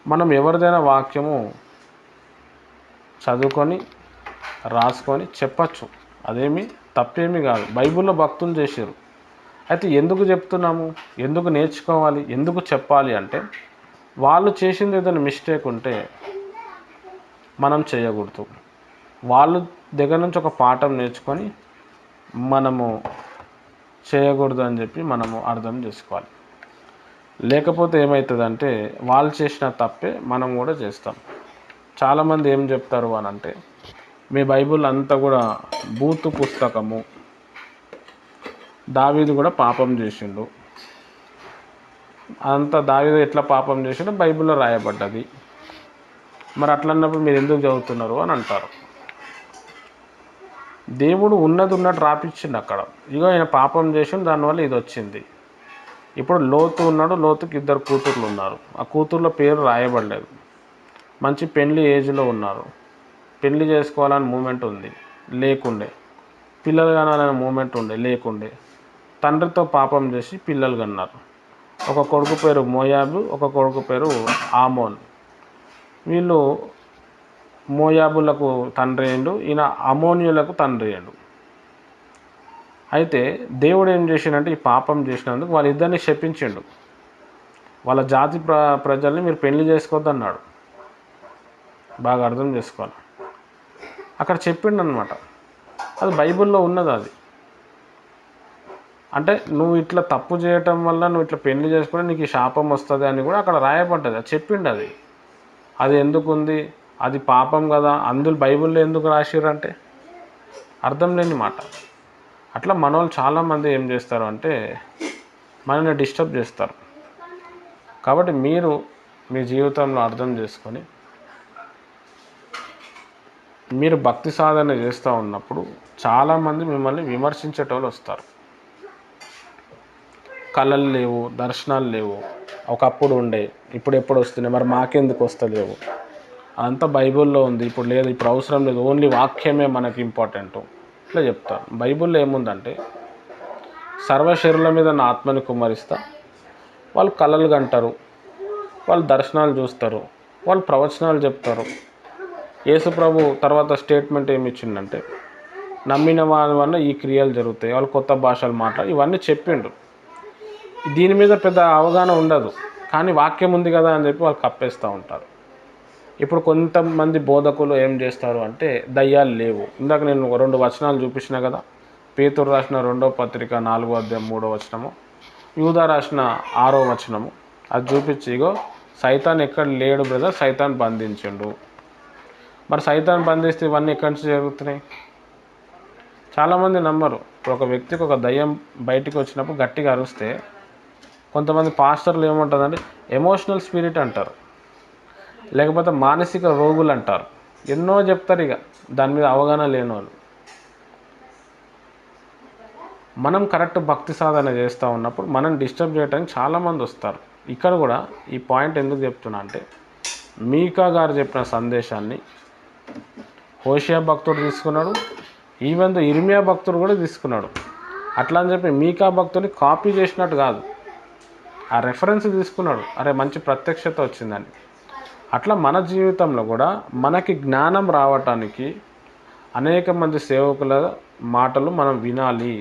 మనం ఎవరిదైనా వాక్యము చదువుకొని రాసుకొని చెప్పచ్చు. అదేమి తప్పేమీ కాదు, బైబిల్లో భక్తులు చేశారు. అయితే ఎందుకు చెప్తున్నాము, ఎందుకు నేర్చుకోవాలి, ఎందుకు చెప్పాలి అంటే వాళ్ళు చేసింది ఏదైనా మిస్టేక్ ఉంటే మనం చేయకూడదు. వాళ్ళ దగ్గర నుంచి ఒక పాఠం నేర్చుకొని మనము చేయకూడదు అని చెప్పి మనము అర్థం చేసుకోవాలి. లేకపోతే ఏమవుతుందంటే వాళ్ళు చేసిన తప్పే మనం కూడా చేస్తాం. చాలామంది ఏం చెప్తారు అని అంటే, మీ బైబిల్ అంతా కూడా బూతు పుస్తకము, దావీదు కూడా పాపం చేసిండు, అంత దావీదు ఎట్లా పాపం చేసిండో బైబిల్లో రాయబడ్డది, మరి అట్లన్నప్పుడు మీరు ఎందుకు చదువుతున్నారు అని అంటారు. దేవుడు ఉన్నది ఉన్నట్టు రాపిచ్చిండు అక్కడ. ఇగో ఆయన పాపం చేసిండు, దానివల్ల ఇది వచ్చింది. ఇప్పుడు లోతు ఉన్నాడు, లోతుకి 2 కూతుర్లు ఉన్నారు. ఆ కూతుర్ల పేరు రాయబడలేదు. మంచి పెళ్లి ఏజ్లో ఉన్నారు, పెళ్లి చేసుకోవాలని మూమెంట్ ఉంది, లేకుండే. పిల్లలు కనాలనే మూమెంట్ ఉండే, లేకుండే. తండ్రితో పాపం చేసి పిల్లలు కన్నారు. ఒక కొడుకు పేరు మోయాబు, ఒక కొడుకు పేరు ఆమోన్. వీళ్ళు మోయాబులకు తండ్రి అయ్యిండు, ఈయన అమోనియులకు తండ్రి అయ్యిండు. అయితే దేవుడు ఏం చేసిండంటే ఈ పాపం చేసినందుకు వాళ్ళిద్దరిని శపించిండు. వాళ్ళ జాతి ప్రజల్ని మీరు పెళ్లి చేసుకోవద్దన్నాడు. బాగా అర్థం చేసుకోవాలి. అక్కడ చెప్పిండు అనమాట. అది బైబిల్లో ఉన్నది. అది అంటే నువ్వు ఇట్లా తప్పు చేయటం వల్ల నువ్వు ఇట్లా పెళ్లి చేసుకుంటే నీకు ఈ శాపం వస్తుంది అని కూడా అక్కడ రాయబడ్డది. అది చెప్పిండు. అది ఎందుకు ఉంది, అది పాపం కదా, అందులో బైబిల్లో ఎందుకు రాసిర్రంటే అర్థం లేని మాట. అట్లా మన వాళ్ళు చాలామంది ఏం చేస్తారు అంటే మనల్ని డిస్టర్బ్ చేస్తారు. కాబట్టి మీరు మీ జీవితంలో అర్థం చేసుకొని మీరు భక్తి సాధన చేస్తూ ఉన్నప్పుడు చాలామంది మిమ్మల్ని విమర్శించేటోళ్ళు వస్తారు. కళలు లేవు, దర్శనాలు లేవు, ఒకప్పుడు ఉండే, ఇప్పుడు ఎప్పుడు వస్తున్నాయి, మరి మాకెందుకు వస్తలేవు, అంతా బైబిల్లో ఉంది, ఇప్పుడు లేదు, ఇప్పుడు అవసరం లేదు, ఓన్లీ వాక్యమే మనకి ఇంపార్టెంట్ ఇట్లా చెప్తారు. బైబిల్లో ఏముందంటే సర్వశరీరుల మీద నా ఆత్మని కుమ్మరిస్తా, వాళ్ళు కళలు కంటారు, వాళ్ళు దర్శనాలు చూస్తారు, వాళ్ళు ప్రవచనాలు చెప్తారు. యేసు ప్రభు తర్వాత స్టేట్మెంట్ ఏమి ఇచ్చిందంటే నమ్మిన వారి వల్ల ఈ క్రియలు జరుగుతాయి, వాళ్ళు కొత్త భాషలు మాట్లాడి ఇవన్నీ చెప్పిండు. దీని మీద పెద్ద అవగాహన ఉండదు, కానీ వాక్యం ఉంది కదా అని చెప్పి వాళ్ళు కప్పేస్తూ ఉంటారు. ఇప్పుడు కొంతమంది బోధకులు ఏం చేస్తారు అంటే దయ్యాలు లేవు. ఇందాక నేను 2 వచనాలు చూపించిన కదా, పేతురు రాసిన 2వ పత్రిక 4వ అధ్యాయం 3వ వచనము, యూదా రాసిన 6వ వచనము, అది చూపించి ఇగో సైతాన్ ఎక్కడ లేడు బ్రదర్, సైతాన్ బంధించిండు. మరి సైతాన్ బంధిస్తే ఇవన్నీ ఎక్కడి నుంచి జరుగుతున్నాయి? చాలామంది నమ్మరు. ఇప్పుడు ఒక వ్యక్తికి ఒక దయ్యం బయటికి వచ్చినప్పుడు గట్టిగా అరుస్తే కొంతమంది పాస్టర్లు ఏమంటారంటే ఎమోషనల్ స్పిరిట్ అంటారు, లేకపోతే మానసిక రోగులు అంటారు, ఎన్నో చెప్తారు. ఇక దాని మీద అవగాహన లేని వాళ్ళు. మనం కరెక్ట్ భక్తి సాధన చేస్తూ ఉన్నప్పుడు మనం డిస్టర్బ్ చేయడానికి చాలామంది వస్తారు. ఇక్కడ కూడా ఈ పాయింట్ ఎందుకు చెప్తున్నా అంటే మీకా గారు చెప్పిన సందేశాన్ని హోషియా భక్తుడు తీసుకున్నాడు, ఈవెన్ ఇర్మియా భక్తుడు కూడా తీసుకున్నాడు. అట్లా అని చెప్పి మీకా భక్తుని కాపీ చేసినట్టు కాదు, ఆ రెఫరెన్స్ తీసుకున్నాడు, అరే మంచి ప్రత్యక్షత వచ్చిందని. అట్లా మన జీవితంలో కూడా మనకి జ్ఞానం రావటానికి అనేక మంది సేవకుల మాటలు మనం వినాలి,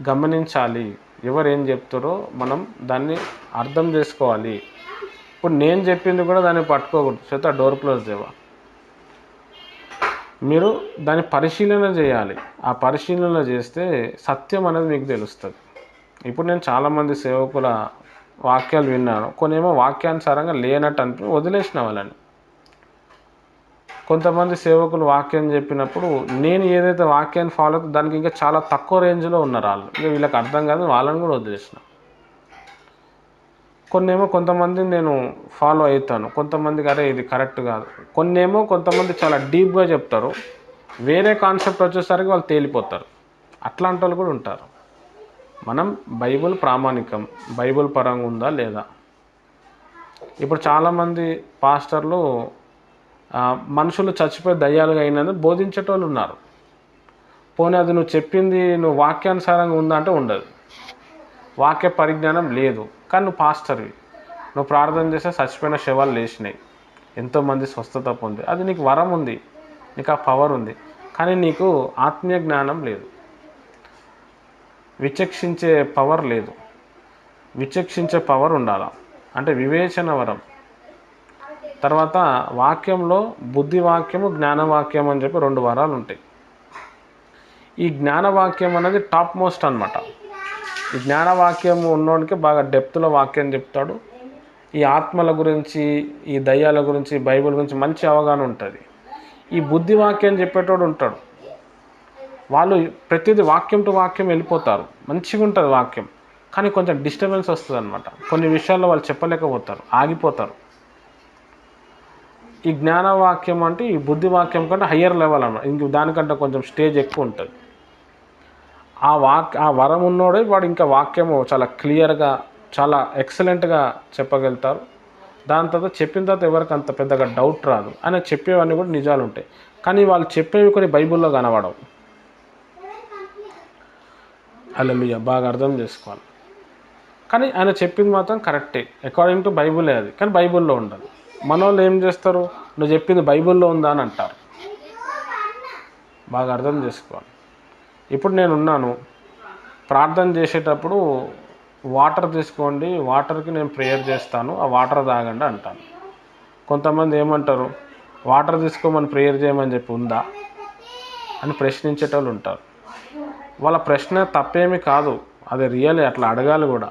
గమనించాలి, ఎవరు ఏం చెప్తారో మనం దాన్ని అర్థం చేసుకోవాలి. ఇప్పుడు నేను చెప్పింది కూడా దాన్ని పట్టుకోకూడదు, చేత డోర్ క్లోజ్ చేయవా, మీరు దాన్ని పరిశీలన చేయాలి. ఆ పరిశీలన చేస్తే సత్యం అనేది మీకు తెలుస్తుంది. ఇప్పుడు నేను చాలామంది సేవకుల వాక్యాలు విన్నాను, కొన్నేమో వాక్యానుసారంగా లేనట్టు అనిపి వదిలేసిన వాళ్ళని. కొంతమంది సేవకులు వాక్యం చెప్పినప్పుడు నేను ఏదైతే వాక్యాన్ని ఫాలో అవుతుందో దానికి ఇంకా చాలా తక్కువ రేంజ్లో ఉన్నారు వాళ్ళు, ఇక వీళ్ళకి అర్థం కాదు, వాళ్ళని కూడా వదిలేసిన. కొన్నేమో కొంతమందిని నేను ఫాలో అవుతాను, కొంతమందికి అరే ఇది కరెక్ట్ కాదు. కొన్నేమో కొంతమంది చాలా డీప్గా చెప్తారు, వేరే కాన్సెప్ట్ వచ్చేసరికి వాళ్ళు తేలిపోతారు. అట్లాంటి వాళ్ళు కూడా ఉంటారు. మనం బైబిల్ ప్రామాణికం, బైబిల్ పరంగా ఉందా లేదా. ఇప్పుడు చాలామంది పాస్టర్లు మనుషులు చచ్చిపోయి దయ్యాలుగా అయినందుకు బోధించేటోళ్ళు ఉన్నారు. పోనీ అది నువ్వు చెప్పింది నువ్వు వాక్యానుసారంగా ఉందా అంటే ఉండదు, వాక్య పరిజ్ఞానం లేదు. కానీ నువ్వు పాస్టర్వి, నువ్వు ప్రార్థన చేస్తే చచ్చిపోయిన శవాలు లేచినాయి, ఎంతోమంది స్వస్థత పొంది, అది నీకు వరం ఉంది, నీకు ఆ పవర్ ఉంది. కానీ నీకు ఆత్మీయ జ్ఞానం లేదు, విచక్షించే పవర్ లేదు. విచక్షించే పవర్ ఉండాలి, అంటే వివేచన వరం. తర్వాత వాక్యంలో బుద్ధి వాక్యము, జ్ఞానవాక్యం అని చెప్పి 2 వరాలు ఉంటాయి. ఈ జ్ఞానవాక్యం అనేది టాప్ మోస్ట్ అనమాట. ఈ జ్ఞానవాక్యం ఉన్నోడికి బాగా డెప్త్లో వాక్యం చెప్తాడు. ఈ ఆత్మల గురించి, ఈ దయ్యాల గురించి, బైబిల్ గురించి మంచి అవగాహన ఉంటుంది. ఈ బుద్ధి వాక్యం చెప్పేటోడు ఉంటాడు, వాళ్ళు ప్రతిదీ వాక్యం టు వాక్యం వెళ్ళిపోతారు, మంచిగా ఉంటుంది వాక్యం, కానీ కొంచెం డిస్టర్బెన్స్ వస్తుంది అనమాట. కొన్ని విషయాల్లో వాళ్ళు చెప్పలేకపోతారు, ఆగిపోతారు. ఈ జ్ఞానవాక్యం అంటే ఈ బుద్ధి వాక్యం కంటే హయ్యర్ లెవెల్ అన్నమాట, ఇంక దానికంటే కొంచెం స్టేజ్ ఎక్కువ ఉంటుంది. ఆ వరం ఉన్నోడే వాడు ఇంకా వాక్యము చాలా క్లియర్గా, చాలా ఎక్సలెంట్గా చెప్పగలుగుతారు. దాని తర్వాత చెప్పిన తర్వాత ఎవరికి అంత పెద్దగా డౌట్ రాదు. ఆయన చెప్పేవన్నీ కూడా నిజాలు ఉంటాయి, కానీ వాళ్ళు చెప్పేవి కొన్ని బైబిల్లో కనబడవు. హల్లెలూయా, బాగా అర్థం చేసుకోవాలి. కానీ ఆయన చెప్పింది మాత్రం కరెక్టే, అకార్డింగ్ టు బైబిలే అది, కానీ బైబిల్లో ఉండదు. మన వాళ్ళు ఏం చేస్తారు, నువ్వు చెప్పింది బైబిల్లో ఉందా అని అంటారు. బాగా అర్థం చేసుకోవాలి. ఇప్పుడు నేను ఉన్నాను, ప్రార్థన చేసేటప్పుడు వాటర్ తీసుకోండి, వాటర్కి నేను ప్రేయర్ చేస్తాను, ఆ వాటర్ తాగండి అంటాను. కొంతమంది ఏమంటారు, వాటర్ తీసుకోమని ప్రేయర్ చేయమని చెప్పి ఉందా అని ప్రశ్నించేటోళ్ళు ఉంటారు. వాళ్ళ ప్రశ్న తప్పేమీ కాదు, అది రియలే, అట్లా అడగాలి కూడా.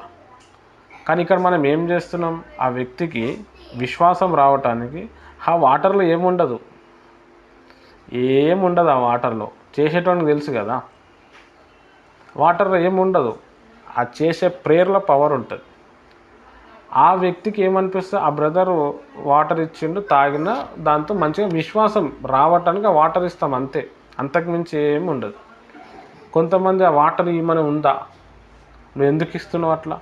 కానీ ఇక్కడ మనం ఏం చేస్తున్నాం, ఆ వ్యక్తికి విశ్వాసం రావటానికి ఆ వాటర్లో ఏముండదు, ఆ వాటర్లో. చేసేటోనికి తెలుసు కదా, వాటర్లో ఏముండదు, ఆ చేసే ప్రేయర్లో పవర్ ఉంటుంది. ఆ వ్యక్తికి ఏమనిపిస్తే, ఆ బ్రదరు వాటర్ ఇచ్చిండు, తాగిన దాంతో మంచిగా విశ్వాసం రావటానికి ఆ వాటర్ ఇస్తాం అంతే, అంతకుమించి ఏమి ఉండదు. కొంతమంది ఆ వాటర్ ఇవ్వమని ఉందా, నువ్వు ఎందుకు ఇస్తున్నావు అట్లా?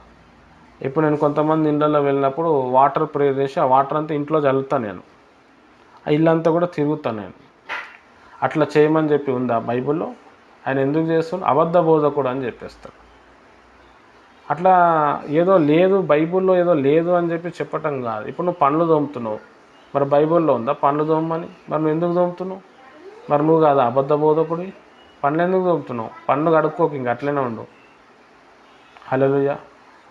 ఇప్పుడు నేను కొంతమంది ఇళ్ళల్లో వెళ్ళినప్పుడు వాటర్ ప్రేయర్ చేసి ఆ వాటర్ అంతా ఇంట్లో చల్లుతాను, నేను ఆ ఇల్లంతా కూడా తిరుగుతాను నేను. అట్లా చేయమని చెప్పి ఉందా బైబిల్లో? ఆయన ఎందుకు చేస్తున్నాడు, అబద్ధ బోధకుడు అని చెప్పేస్తాడు. అట్లా ఏదో లేదు, బైబిల్లో ఏదో లేదు అని చెప్పి చెప్పటం కాదు. ఇప్పుడు నువ్వు పండ్లు తోముతున్నావు, మరి బైబిల్లో ఉందా పండ్లు తోమని? మరి నువ్వు ఎందుకు తోముతున్నావు? మరి నువ్వు కాదా అబద్ధ బోధకుడి? పండ్లు ఎందుకు తోముతున్నావు? పండ్లు కడుక్కోకు, ఇంక అట్లనే ఉండు. హల్లెలూయా.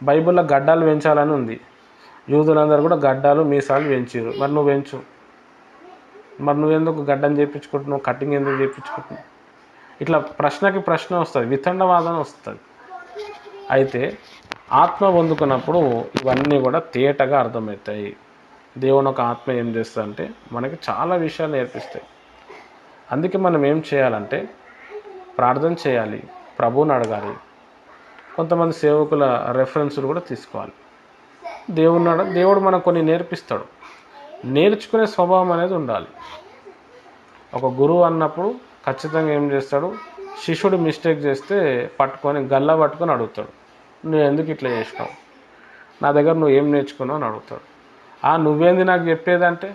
బైబిల్లో గడ్డాలు పెంచాలని ఉంది, యూదులందరూ కూడా గడ్డాలు మీసాలు పెంచారు, మరి నువ్వు పెంచు. మరి నువ్వెందుకు గడ్డని చేయించుకుంటున్నావు, కటింగ్ ఎందుకు చేయించుకుంటున్నావు? ఇట్లా ప్రశ్నకి ప్రశ్న వస్తుంది, వితండవాదన వస్తుంది. అయితే ఆత్మ పొందుకున్నప్పుడు ఇవన్నీ కూడా తేటగా అర్థమవుతాయి. దేవుని ఒక ఆత్మ ఏం చేస్తుందంటే మనకి చాలా విషయాలు నేర్పిస్తాయి. అందుకే మనం ఏం చేయాలంటే ప్రార్థన చేయాలి, ప్రభువుని అడగాలి, కొంతమంది సేవకుల రెఫరెన్సులు కూడా తీసుకోవాలి. దేవుడు మనకు కొన్ని నేర్పిస్తాడు, నేర్చుకునే స్వభావం అనేది ఉండాలి. ఒక గురువు అన్నప్పుడు ఖచ్చితంగా ఏం చేస్తాడు, శిష్యుడు మిస్టేక్ చేస్తే గల్లా పట్టుకొని అడుగుతాడు, నువ్వు ఎందుకు ఇట్లా చేసినావు, నా దగ్గర నువ్వు ఏం నేర్చుకున్నావు అని అడుగుతాడు. నువ్వేంది నాకు చెప్పేదంటే,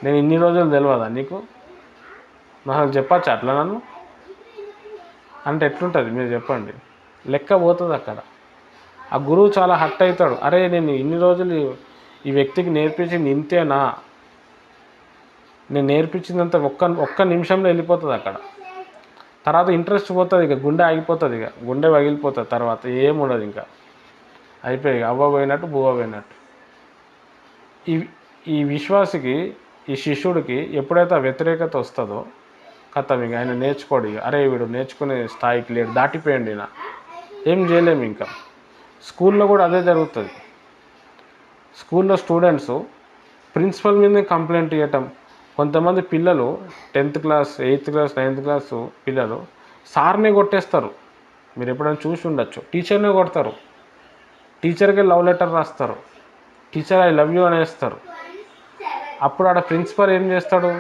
నేను ఇన్ని రోజులు తెలియదా నీకు, నాకు చెప్పచ్చు అట్లా నన్ను అంటే ఎట్లుంటుంది మీరు చెప్పండి? లెక్క పోతుంది అక్కడ. ఆ గురువు చాలా హర్ట్ అవుతాడు, అరే నేను ఇన్ని రోజులు ఈ వ్యక్తికి నేర్పించింది ఇంతేనా, నేను నేర్పించిందంత ఒక్క నిమిషంలో వెళ్ళిపోతుంది అక్కడ. తర్వాత ఇంట్రెస్ట్ పోతుంది, ఇక గుండె ఆగిపోతుంది, ఇక గుండె పగిలిపోతుంది, తర్వాత ఏముండదు, ఇంకా అయిపోయి అవ్వ పోయినట్టు బువ్వ పోయినట్టు. ఈ విశ్వాసికి, ఈ శిష్యుడికి ఎప్పుడైతే వ్యతిరేకత వస్తుందో కథం, ఇక ఆయన నేర్చుకోడు. ఇక అరే వీడు నేర్చుకునే స్థాయికి లేడు, దాటిపోయండి, నా ఏం చేయలేము. ఇంకా స్కూల్లో కూడా అదే జరుగుతుంది. స్కూల్లో స్టూడెంట్స్ ప్రిన్సిపల్ మీదనే కంప్లైంట్ ఇవ్వటం. కొంతమంది పిల్లలు 10th class, 8th class, 9th class పిల్లలు సార్నే కొట్టేస్తారు. మీరు ఎప్పుడైనా చూసి ఉండొచ్చు, టీచర్నే కొడతారు, టీచర్కే లవ్ లెటర్ రాస్తారు, టీచర్ ఐ లవ్ యూ అనేస్తారు. అప్పుడు ఆడ ప్రిన్సిపల్ ఏం చేస్తాడు,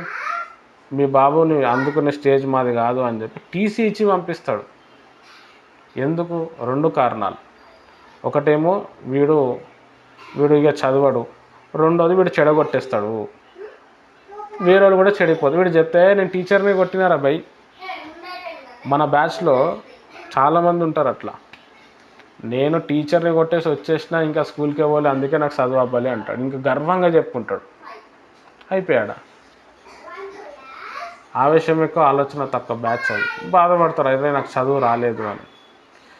మీ బాబుని అందుకునే స్టేజ్ మాది కాదు అని చెప్పి టీసీ ఇచ్చి పంపిస్తాడు. ఎందుకు? 2 కారణాలు. ఒకటేమో వీడు ఇక చదవడు, రెండోది వీడు చెడగొట్టేస్తాడు, వేరే వాళ్ళు కూడా చెడిపోతుంది. వీడు చెప్తే నేను టీచర్ని కొట్టినారా భయ్. మన బ్యాచ్లో చాలామంది ఉంటారు అట్లా, నేను టీచర్ని కొట్టేసి వచ్చేసినా ఇంకా స్కూల్కి పోలే, అందుకే నాకు చదువు అవ్వాలి అంటాడు, ఇంకా గర్వంగా చెప్పుకుంటాడు, అయిపోయాడా. ఆవేశం ఎక్కువ, ఆలోచన తక్కువ బ్యాచ్ అది. బాధపడతారు, అయితే నాకు చదువు రాలేదు అని.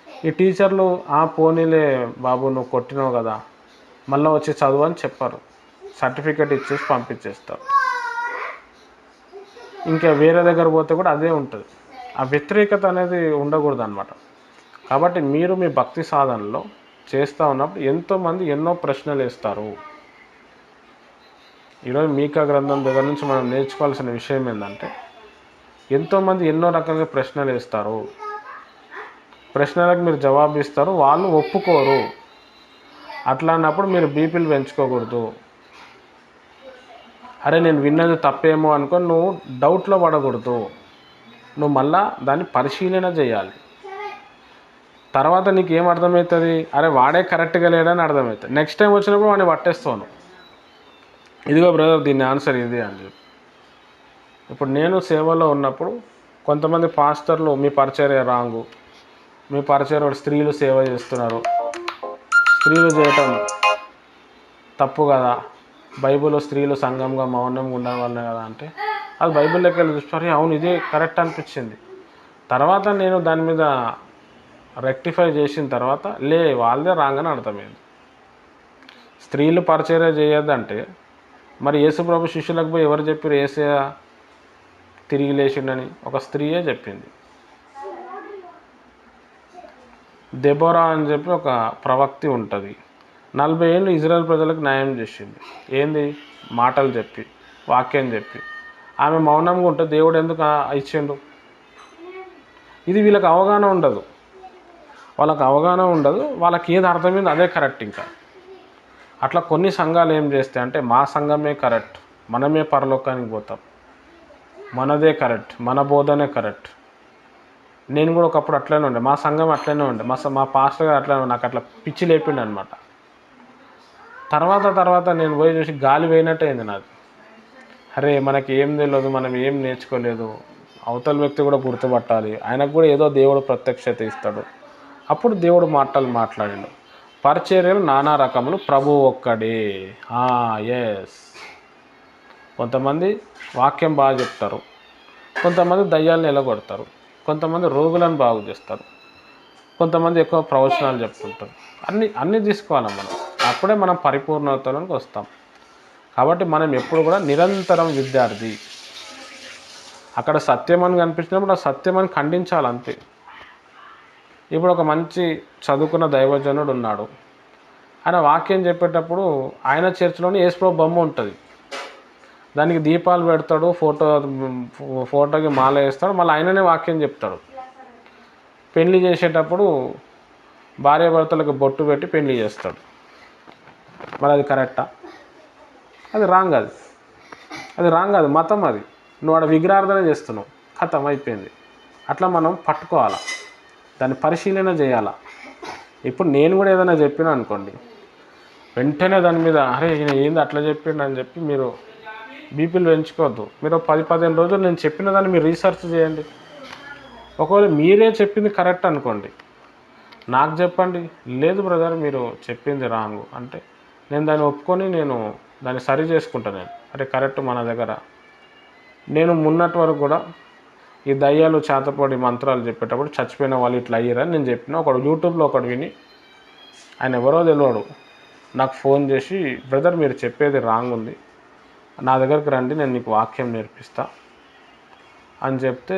ఈ టీచర్లు పోనీలే బాబు నువ్వు కొట్టినావు కదా మళ్ళీ వచ్చి చదువు అని చెప్పారు, సర్టిఫికేట్ ఇచ్చేసి పంపించేస్తారు. ఇంకా వేరే దగ్గర పోతే కూడా అదే ఉంటుంది. ఆ వ్యతిరేకత అనేది ఉండకూడదు అన్నమాట. కాబట్టి మీరు మీ భక్తి సాధనలో చేస్తూ ఉన్నప్పుడు ఎంతోమంది ఎన్నో ప్రశ్నలు వేస్తారు. ఈరోజు మీకా గ్రంథం దగ్గర నుంచి మనం నేర్చుకోవాల్సిన విషయం ఏంటంటే, ఎంతోమంది ఎన్నో రకాలుగా ప్రశ్నలు వేస్తారు. ప్రశ్నలకు మీరు జవాబు ఇస్తారు, వాళ్ళు ఒప్పుకోరు. అట్లా అన్నప్పుడు మీరు బీపీలు పెంచుకోకూడదు. అరే నేను విన్నది తప్పేమో అనుకో నువ్వు డౌట్లో పడకూడదు. నువ్వు మళ్ళా దాన్ని పరిశీలన చేయాలి. తర్వాత నీకు ఏం అర్థమవుతుంది, అరే వాడే కరెక్ట్గా లేడని అర్థమవుతుంది. నెక్స్ట్ టైం వచ్చినప్పుడు వాడిని పట్టేస్తాను, ఇదిగో బ్రదర్ దీని ఆన్సర్ ఇది అని చెప్పి. ఇప్పుడు నేను సేవలో ఉన్నప్పుడు కొంతమంది పాస్టర్లు మీ పరిచర్య రాంగు, మీ పరిచర్య స్త్రీలు సేవ చేస్తున్నారు, స్త్రీలు చేయటం తప్పు కదా, బైబిల్లో స్త్రీలు సంఘంగా మౌనంగా ఉండవాలనే కదా అంటే, అది బైబిల్ లెక్క చూస్తారు. అవును ఇదే కరెక్ట్ అనిపించింది. తర్వాత నేను దాని మీద రెక్టిఫై చేసిన తర్వాత వాళ్ళదే రాంగ్ అని అర్థమైంది. స్త్రీలు పరిచర్య చేయొద్దంటే మరి యేసుప్రభు శిష్యులకు పోయి ఎవరు చెప్పారు యేసయ్య తిరిగి లేచిండని? ఒక స్త్రీయే చెప్పింది. దెబోరా అని చెప్పి ఒక ప్రవక్తి ఉంటుంది. 40 ఏళ్ళు ఇజ్రాయెల్ ప్రజలకు న్యాయం చేసింది. ఏంది? మాటలు చెప్పి, వాక్యం చెప్పి. ఆమె మౌనంగా ఉంటే దేవుడు ఎందుకు ఇచ్చిండు? ఇది వీళ్ళకి అవగాహన ఉండదు. వాళ్ళకి ఏది అర్థమైంది అదే కరెక్ట్. ఇంకా అట్లా కొన్ని సంఘాలు ఏం చేస్తాయి అంటే, మా సంఘమే కరెక్ట్, మనమే పరలోకానికి పోతాం, మనదే కరెక్ట్, మన బోధనే కరెక్ట్. నేను కూడా ఒకప్పుడు అట్లనే ఉండే, మా సంఘం అట్లనే ఉండే, మా పాస్టర్ గారు అట్లనే, నాకు అట్లా పిచ్చి లేపిండు అనమాట. తర్వాత నేను పోయి చూసి గాలి వేయినట్టు అయింది నాకు. అరే మనకి ఏం తెలియదు, మనం ఏం నేర్చుకోలేదు, అవతల వ్యక్తి కూడా గుర్తుపట్టాలి, ఆయనకు కూడా ఏదో దేవుడు ప్రత్యక్షత ఇస్తాడు. అప్పుడు దేవుడు మాట్లాడిండు. పరిచర్యలు నానా రకములు, ప్రభు ఒక్కడే. ఎస్, కొంతమంది వాక్యం బాగా చెప్తారు, కొంతమంది దయ్యాలను ఎలగొడతారు, కొంతమంది రోగులను బాగు చేస్తారు, కొంతమంది ఎక్కువ ప్రవచనాలు చెప్తుంటారు. అన్నీ తీసుకోవాలి మనం, అప్పుడే మనం పరిపూర్ణతలోకి వస్తాం. కాబట్టి మనం ఎప్పుడు కూడా నిరంతరం విద్యార్థి. అక్కడ సత్యం అని కనిపించినప్పుడు ఆ సత్యం అని ఖండించాలి అంతే. ఇప్పుడు ఒక మంచి చదువుకున్న దైవజనుడు ఉన్నాడు, ఆయన వాక్యం చెప్పేటప్పుడు ఆయన చర్చిలోని యేసుప్రభు బొమ్మ ఉంటుంది, దానికి దీపాలు పెడతాడు, ఫోటోకి మాల వేస్తాడు, మళ్ళీ ఆయననే వాక్యం చెప్తాడు. పెళ్లి చేసేటప్పుడు భార్యాభర్తలకు బొట్టు పెట్టి పెళ్లి చేస్తాడు. మరి అది కరెక్టా? అది రాంగ్. అది రాంగ్, అది మతం. అది నువ్వు ఆడ విగ్రహార్థన చేస్తున్నావు, ఖతం అయిపోయింది. అట్లా మనం పట్టుకోవాలా, దాన్ని పరిశీలన చేయాలా. ఇప్పుడు నేను కూడా ఏదైనా చెప్పినా అనుకోండి, వెంటనే దాని మీద అరే ఈయన ఏంది అట్లా చెప్పిండు అని చెప్పి మీరు బీపీలు పెంచుకోవద్దు. మీరు 10-15 రోజులు నేను చెప్పిన దాన్ని మీరు రీసెర్చ్ చేయండి. ఒకవేళ మీరే చెప్పింది కరెక్ట్ అనుకోండి, నాకు చెప్పండి, లేదు బ్రదర్ మీరు చెప్పింది రాంగ్ అంటే నేను దాన్ని ఒప్పుకొని నేను దాన్ని సరి చేసుకుంటాను. అరే కరెక్ట్ మన దగ్గర. నేను మొన్నటి వరకు కూడా ఈ దయ్యాలు చేతపడి మంత్రాలు చెప్పేటప్పుడు చచ్చిపోయిన వాళ్ళు ఇట్లా అయ్యారని నేను చెప్పిన. ఒకడు యూట్యూబ్లో ఒకడు విని, ఆయన ఎవరో తెలియడు, నాకు ఫోన్ చేసి బ్రదర్ మీరు చెప్పేది రాంగ్ ఉంది, నా దగ్గరికి రండి నేను నీకు వాక్యం నేర్పిస్తా అని చెప్తే,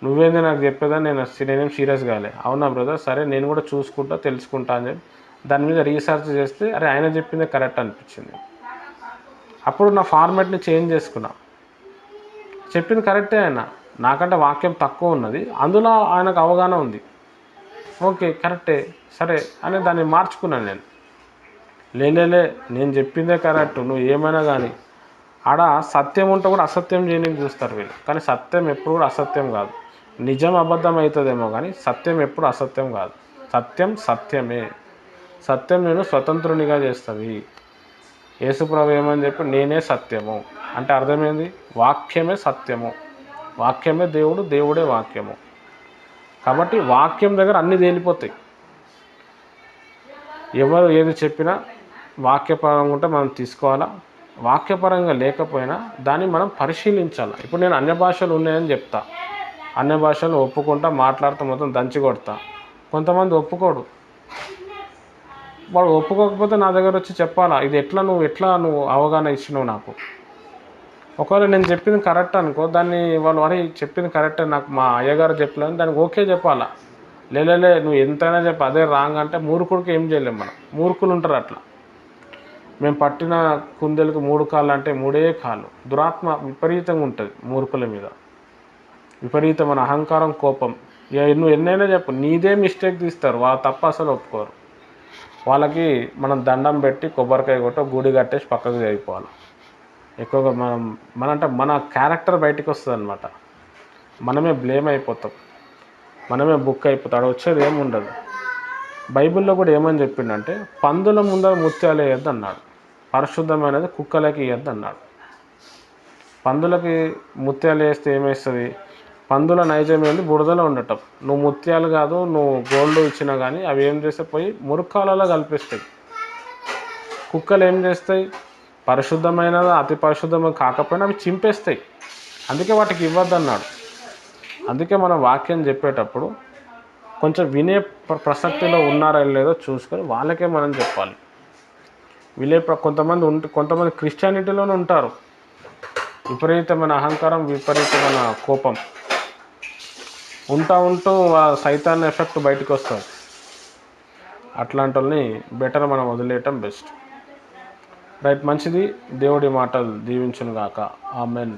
నువ్వేంది నాకు చెప్పేదని నేనేం సీరియస్ కాలే. అవునా బ్రదర్, సరే నేను కూడా చూసుకుంటా తెలుసుకుంటా అని చెప్పి దాని మీద రీసెర్చ్ చేస్తే అరే ఆయన చెప్పిందే కరెక్ట్ అనిపించింది. అప్పుడు నా ఫార్మాట్ని చేంజ్ చేసుకున్నా. చెప్పింది కరెక్టే, ఆయన నాకంటే వాక్యం తక్కువ ఉన్నది, అందులో ఆయనకు అవగాహన ఉంది, ఓకే కరెక్టే సరే అని దాన్ని మార్చుకున్నాను నేను. నేను చెప్పిందే కరెక్ట్, నువ్వు ఏమైనా కానీ. ఆడ సత్యం ఉంటే కూడా అసత్యం చేయడానికి చూస్తారు వీళ్ళు, కానీ సత్యం ఎప్పుడు కూడా అసత్యం కాదు. నిజం అబద్ధం అవుతుందేమో కానీ సత్యం ఎప్పుడు అసత్యం కాదు. సత్యం సత్యమే. సత్యం నేను స్వతంత్రునిగా చేస్తుంది. యేసుప్రభు ఏమని చెప్పి నేనే సత్యము అంటే అర్థమైంది, వాక్యమే సత్యము, వాక్యమే దేవుడు, దేవుడే వాక్యము. కాబట్టి వాక్యం దగ్గర అన్నీ తేలిపోతాయి. ఎవరు ఏది చెప్పినా వాక్యపరంగా ఉంటే మనం తీసుకోవాలా, వాక్యపరంగా లేకపోయినా దాన్ని మనం పరిశీలించాలి. ఇప్పుడు నేను అన్య భాషలు ఉన్నాయని చెప్తా, అన్య భాషలు ఒప్పుకుంటా, మాట్లాడుతూ మొత్తం దంచి కొడతా. కొంతమంది ఒప్పుకోడు. వాడు ఒప్పుకోకపోతే నా దగ్గర వచ్చి చెప్పాలా, ఇది ఎట్లా నువ్వు అవగాహన ఇచ్చినావు నాకు. ఒకవేళ నేను చెప్పింది కరెక్ట్ అనుకో, దాన్ని వాళ్ళు అరే చెప్పింది కరెక్టే, నాకు మా అయ్యగారు చెప్పలేదని దానికి ఓకే చెప్పాలా. లేలే నువ్వు ఎంతైనా చెప్పి అదే రాంగ్ అంటే మూర్ఖుడికి ఏం చేయలేము మనం. మూర్ఖులు ఉంటారు అట్లా. మేము పట్టిన కుందేలకు 3 కాళ్ళు అంటే 3 కాళ్ళు. దురాత్మ విపరీతంగా ఉంటుంది మూర్ఖుల మీద. విపరీతమైన అహంకారం, కోపం. నువ్వు ఎన్నైనా చెప్పు, నీదే మిస్టేక్ తీస్తారు, వాళ్ళ తప్ప అసలు ఒప్పుకోరు. వాళ్ళకి మనం దండం పెట్టి కొబ్బరికాయ కొట్టి గుడి కట్టేసి పక్కకు జరిగిపోవాలి. ఎక్కువగా అంటే మన క్యారెక్టర్ బయటకు వస్తుంది అనమాట. మనమే బ్లేమ్ అయిపోతాం, మనమే బుక్ అయిపోతాడు, వచ్చేది ఏముండదు. బైబిల్లో కూడా ఏమని చెప్పిండంటే పందుల ముందర ముత్యాలు వేయద్దు అన్నాడు, పరిశుద్ధమైనది కుక్కలకి ఇవ్వద్దు అన్నాడు. పందులకి ముత్యాలు వేస్తే ఏమేస్తుంది? పందుల నైజం ఏంది? బురదలో ఉండటం. నువ్వు ముత్యాలు కాదు, నువ్వు గోల్డ్ ఇచ్చినా కానీ అవి ఏం చేస్తే పోయి మురుక్కాలలో కల్పిస్తాయి. కుక్కలు ఏం చేస్తాయి? పరిశుద్ధమైనది అతి పరిశుద్ధమైన కాకపోయినా అవి చింపేస్తాయి. అందుకే వాటికి ఇవ్వద్దు అన్నాడు. అందుకే మనం వాక్యం చెప్పేటప్పుడు కొంచెం వినే ప్రసక్తిలో ఉన్నారా లేదో చూసుకొని వాళ్ళకే మనం చెప్పాలి. కొంతమంది క్రిస్టియానిటీలోనే ఉంటారు. విపరీతమైన అహంకారం, విపరీతమైన కోపం ఉంటూ సైతాన్ ఎఫెక్ట్ బయటకు వస్తుంది. అట్లాంటి వాళ్ళని బెటర్ మనం వదిలేయటం బెస్ట్. రైట్, మంచిది. దేవుడి మాటలు దీవించును గాక. ఆమెన్.